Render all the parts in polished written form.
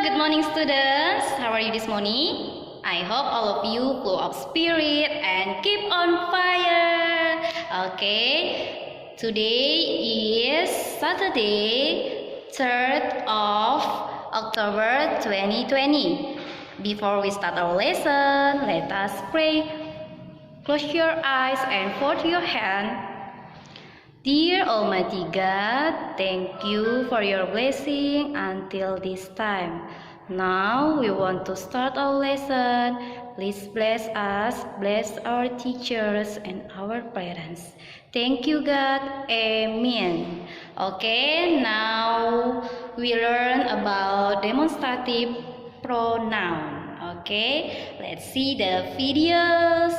Good morning, students. How are you this morning? I hope all of you full of spirit and keep on fire. Okay, today is Saturday, 3rd of October 2020. Before we start our lesson, let us pray. Close your eyes and fold your hand. Dear Almighty God, thank you for your blessing until this time. Now we want to start our lesson. Please bless us, bless our teachers and our parents. Thank you God, amen. Okay, now we learn about demonstrative pronoun. Okay, let's see the videos.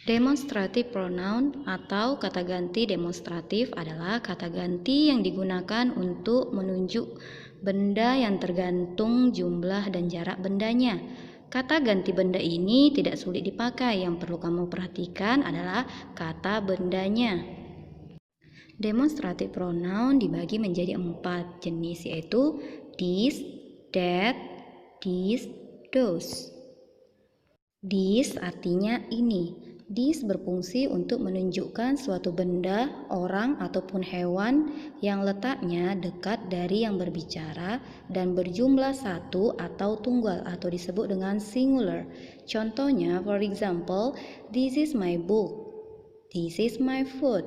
Demonstrative pronoun atau kata ganti demonstratif adalah kata ganti yang digunakan untuk menunjuk benda yang tergantung jumlah dan jarak bendanya. Kata ganti benda ini tidak sulit dipakai, yang perlu kamu perhatikan adalah kata bendanya. Demonstrative pronoun dibagi menjadi 4 jenis, yaitu this, that, this, those. This artinya ini. This berfungsi untuk menunjukkan suatu benda, orang, ataupun hewan yang letaknya dekat dari yang berbicara dan berjumlah satu atau tunggal atau disebut dengan singular. Contohnya, for example, this is my book, this is my food.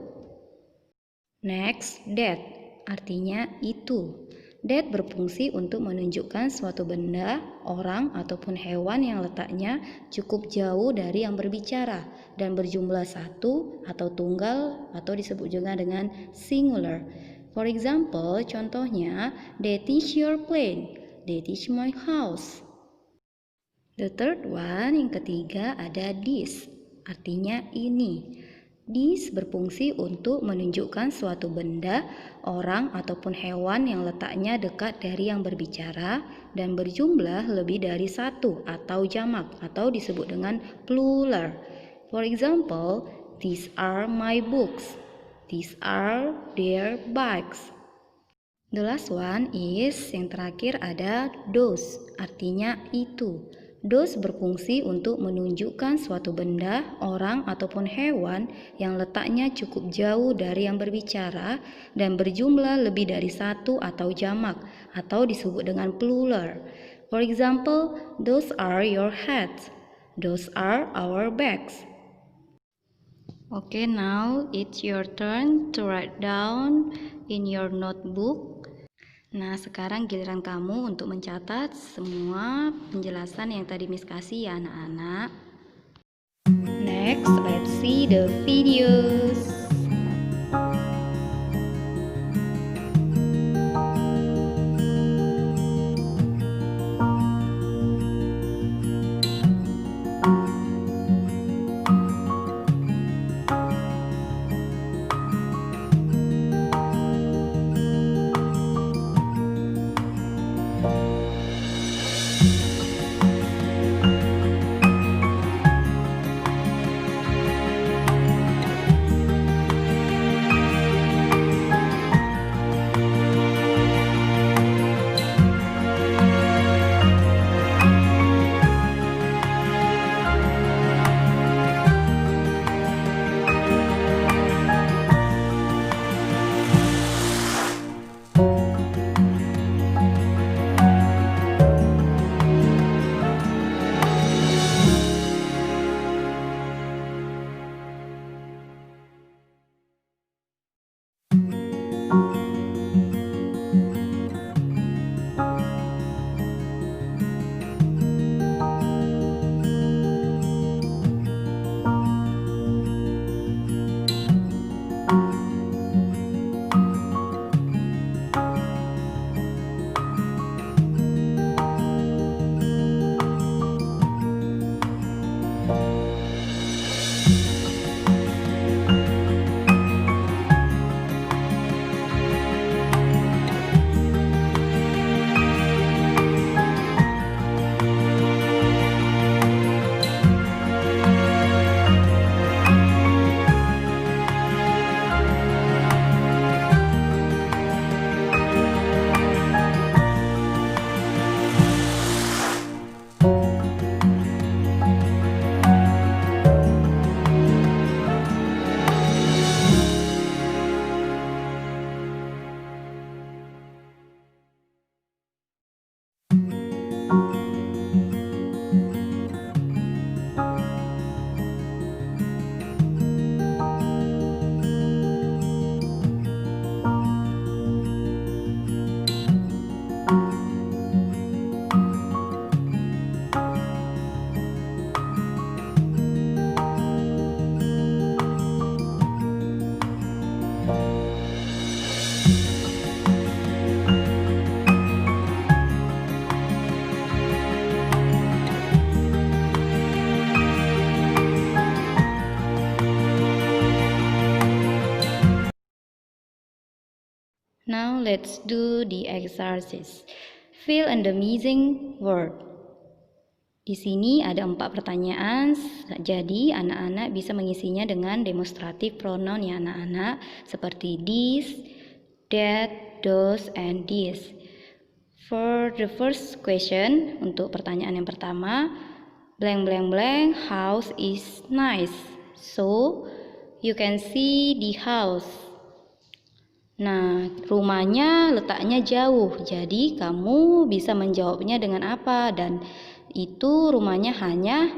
Next, that artinya itu. That berfungsi untuk menunjukkan suatu benda, orang, ataupun hewan yang letaknya cukup jauh dari yang berbicara dan berjumlah satu atau tunggal atau disebut juga dengan singular. For example, contohnya, that is your plane, that is my house. The third one, yang ketiga, ada this, artinya ini. This berfungsi untuk menunjukkan suatu benda, orang, ataupun hewan yang letaknya dekat dari yang berbicara dan berjumlah lebih dari satu atau jamak atau disebut dengan plural. For example, these are my books. These are their bags. The last one is, yang terakhir ada those, artinya itu. Those berfungsi untuk menunjukkan suatu benda, orang, ataupun hewan yang letaknya cukup jauh dari yang berbicara dan berjumlah lebih dari satu atau jamak atau disebut dengan plural. For example, those are your hats. Those are our bags. Okay, now it's your turn to write down in your notebook. Nah, sekarang giliran kamu untuk mencatat semua penjelasan yang tadi Miss kasih ya anak-anak. Next, let's see the videos. Now let's do the exercise. Fill in the missing word. Di sini ada 4 pertanyaan, jadi anak-anak bisa mengisinya dengan demonstratif pronoun ya anak-anak, seperti this, that, those, and this. For the first question, untuk pertanyaan yang pertama, blank blank blank house is nice. So, you can see the house. Nah, rumahnya letaknya jauh, jadi kamu bisa menjawabnya dengan apa? Dan itu rumahnya hanya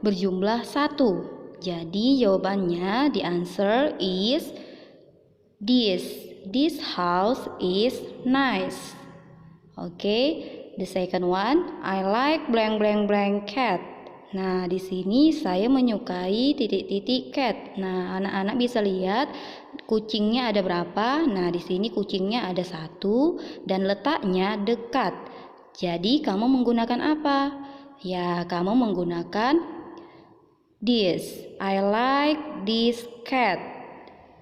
berjumlah 1. Jadi jawabannya, the answer is this. This house is nice. Okay, the second one, I like blank blank blank cat. Nah, di sini saya menyukai titik-titik cat. Nah, anak-anak bisa lihat kucingnya ada berapa. Nah, di sini kucingnya ada 1 dan letaknya dekat. Jadi, kamu menggunakan apa? Ya, kamu menggunakan this. I like this cat.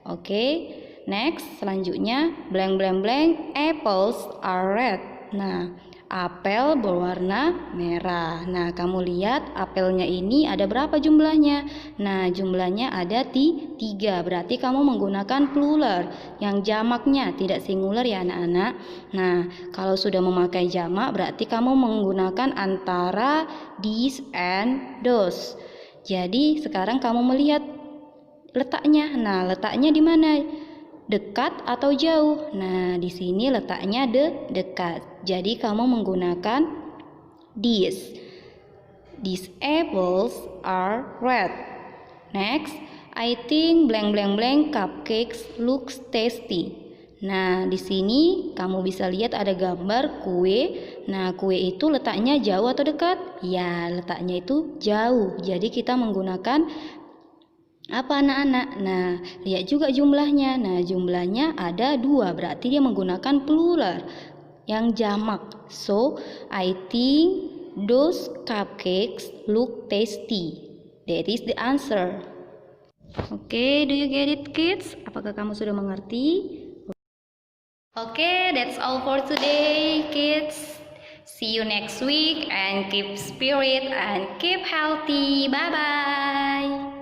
Oke, next, selanjutnya blank blank blank apples are red. Nah, apel berwarna merah. Nah, kamu lihat apelnya ini ada berapa jumlahnya? Nah, jumlahnya ada 3. Berarti kamu menggunakan plural yang jamaknya, tidak singular ya anak-anak. Nah, kalau sudah memakai jamak berarti kamu menggunakan antara these and those. Jadi, sekarang kamu melihat letaknya. Nah, letaknya di mana? Dekat atau jauh? Nah, di sini letaknya dekat. Jadi kamu menggunakan this. These apples are red. Next, I think blank blank blank cupcakes looks tasty. Nah, di sini kamu bisa lihat ada gambar kue. Nah, kue itu letaknya jauh atau dekat? Ya, letaknya itu jauh. Jadi kita menggunakan apa anak-anak? Nah, lihat juga jumlahnya. Nah, jumlahnya ada 2, berarti dia menggunakan plural yang jamak. So, I think those cupcakes look tasty. That is the answer. Oke, do you get it kids? Apakah kamu sudah mengerti? Oke, that's all for today kids. See you next week and keep spirit and keep healthy. Bye-bye.